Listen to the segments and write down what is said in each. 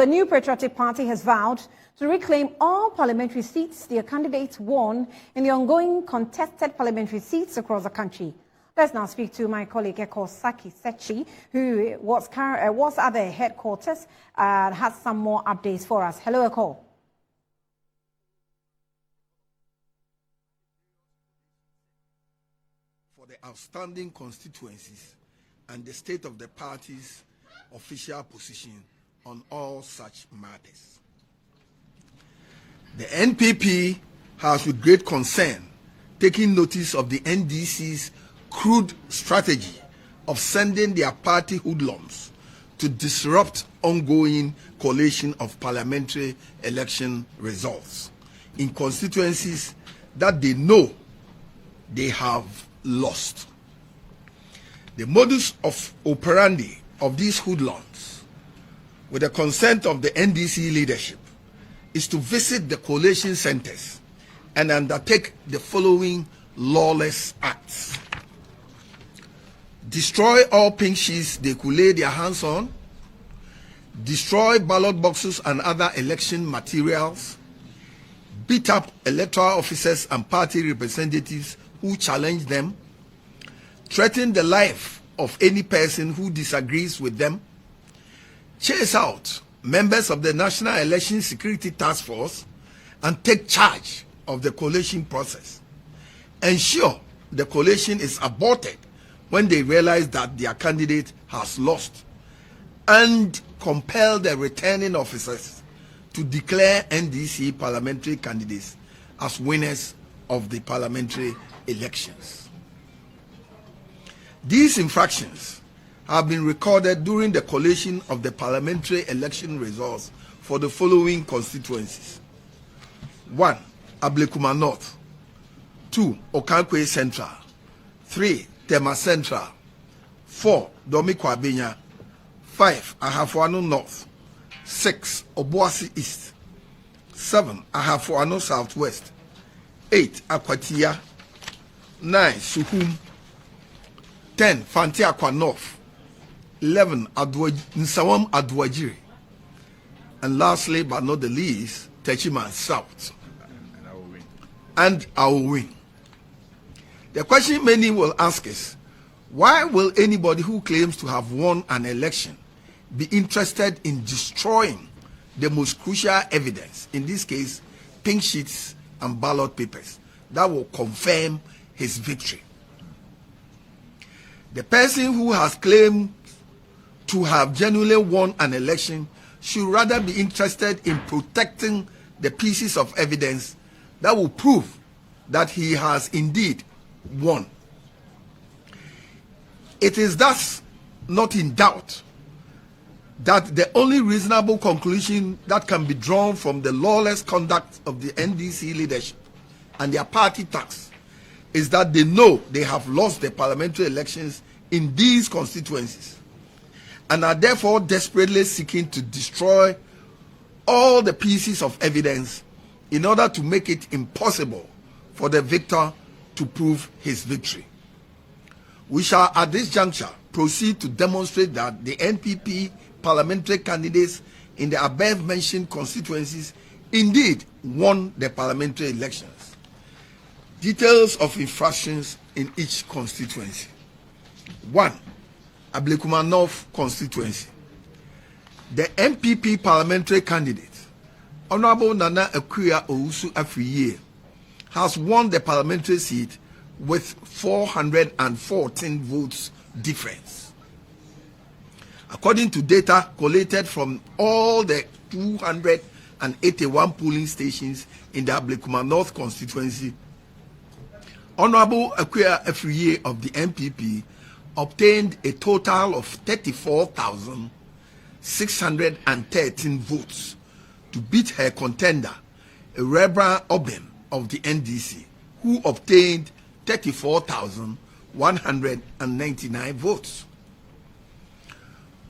The new Patriotic Party has vowed to reclaim all parliamentary seats their candidates won in the ongoing contested parliamentary seats across the country. Let's now speak to my colleague Eko Saki Sechi, who was at the headquarters and has some more updates for us. Hello, Eko. For the outstanding constituencies and the state of the party's official position on all such matters. The NPP has with great concern taken notice of the NDC's crude strategy of sending their party hoodlums to disrupt ongoing collation of parliamentary election results in constituencies that they know they have lost. The modus operandi of these hoodlums, with the consent of the NDC leadership, is to visit the collation centers and undertake the following lawless acts: destroy all pink sheets they could lay their hands on, destroy ballot boxes and other election materials, beat up electoral officers and party representatives who challenge them, threaten the life of any person who disagrees with them, chase out members of the National Election Security Task Force and take charge of the collation process, ensure the collation is aborted when they realize that their candidate has lost, and compel the returning officers to declare NDC parliamentary candidates as winners of the parliamentary elections. These infractions have been recorded during the collation of the parliamentary election results for the following constituencies: 1. Ablekuma North, 2. Okankwe Central, 3. Tema Central, 4. Domiko Abenya, 5. Ahafuano North, 6. Obuasi East, 7. Ahafuano Southwest, 8. Akwatia, 9. Suhum, 10. Fantiakwa North, 11. Nsawam Adwajiri, and lastly but not the least, Techiman South. And I will win. The question many will ask is, why will anybody who claims to have won an election be interested in destroying the most crucial evidence, in this case, pink sheets and ballot papers, that will confirm his victory? The person who has claimed to have genuinely won an election should rather be interested in protecting the pieces of evidence that will prove that he has indeed won. It is thus not in doubt that the only reasonable conclusion that can be drawn from the lawless conduct of the NDC leadership and their party tax is that they know they have lost the parliamentary elections in these constituencies and are therefore desperately seeking to destroy all the pieces of evidence in order to make it impossible for the victor to prove his victory. We shall at this juncture proceed to demonstrate that the NPP parliamentary candidates in the above mentioned constituencies indeed won the parliamentary elections. Details of infractions in each constituency. 1. Ablekuma North constituency. The NPP parliamentary candidate, Honorable Nana Akuya Owusu Afriye, has won the parliamentary seat with 414 votes difference. According to data collated from all the 281 polling stations in the Ablekuma North constituency, Honorable Akuya Afriye of the NPP obtained a total of 34,613 votes to beat her contender, Rebra Obem of the NDC, who obtained 34,199 votes.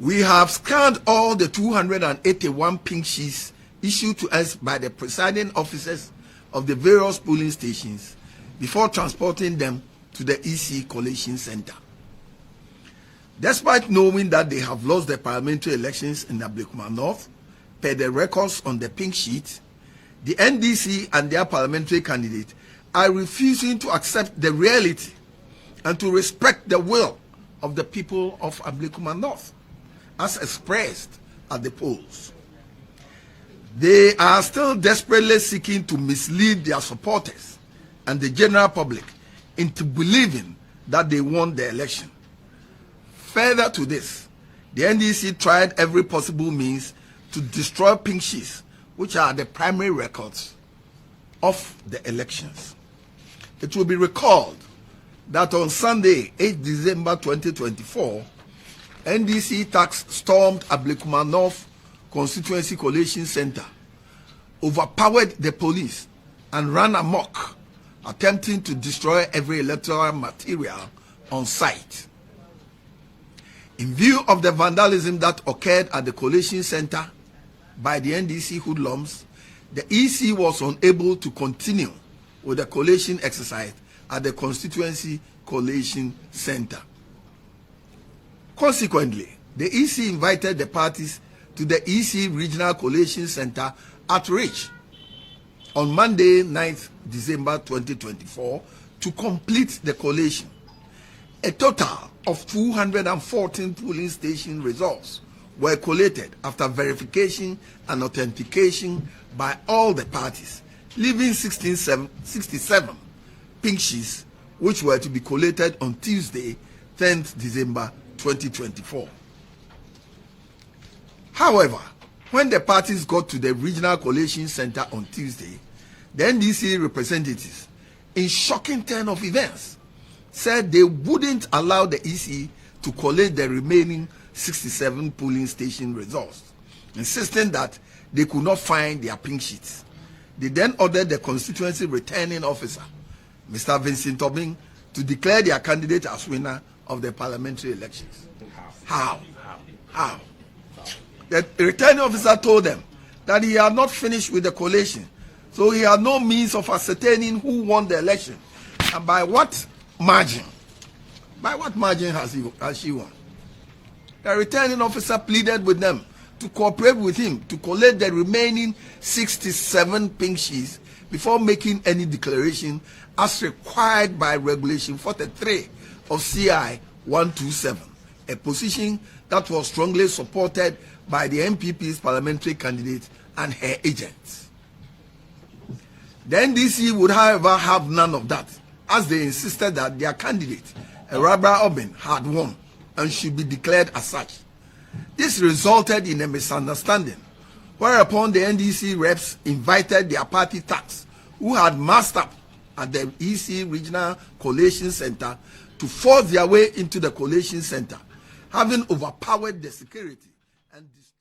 We have scanned all the 281 pink sheets issued to us by the presiding officers of the various polling stations before transporting them to the EC Collation Center. Despite knowing that they have lost the parliamentary elections in Ablekuma North per the records on the pink sheet, the NDC and their parliamentary candidate are refusing to accept the reality and to respect the will of the people of Ablekuma North, as expressed at the polls. They are still desperately seeking to mislead their supporters and the general public into believing that they won the election. Further to this, the NDC tried every possible means to destroy pink sheets, which are the primary records of the elections. It will be recalled that on Sunday, 8 December 2024, NDC tax stormed Ablekuma North Constituency Collation Center, overpowered the police, and ran amok, attempting to destroy every electoral material on site. In view of the vandalism that occurred at the collation center by the NDC hoodlums, the EC was unable to continue with the collation exercise at the constituency collation center. Consequently, the EC invited the parties to the EC Regional Collation Center at Rich on Monday, 9th December 2024 to complete the collation. A total of 214 polling station results were collated after verification and authentication by all the parties, leaving 67 pink sheets which were to be collated on Tuesday, 10th December 2024. However, when the parties got to the Regional Collation Center on Tuesday, the NDC representatives, in shocking turn of events, said they wouldn't allow the EC to collate the remaining 67 polling station results, insisting that they could not find their pink sheets. They then ordered the constituency returning officer, Mr. Vincent Tobing, to declare their candidate as winner of the parliamentary elections. How? The returning officer told them that he had not finished with the collation, so he had no means of ascertaining who won the election and by what margin. By what margin has she won? The returning officer pleaded with them to cooperate with him to collate the remaining 67 pink sheets before making any declaration as required by Regulation 43 of CI 127, a position that was strongly supported by the NPP's parliamentary candidate and her agents. The NDC would, however, have none of that, as they insisted that their candidate, Rabra Obin, had won and should be declared as such. This resulted in a misunderstanding, whereupon the NDC reps invited their party tax, who had massed up at the EC Regional Collation Center, to force their way into the collation center, having overpowered the security and destroyed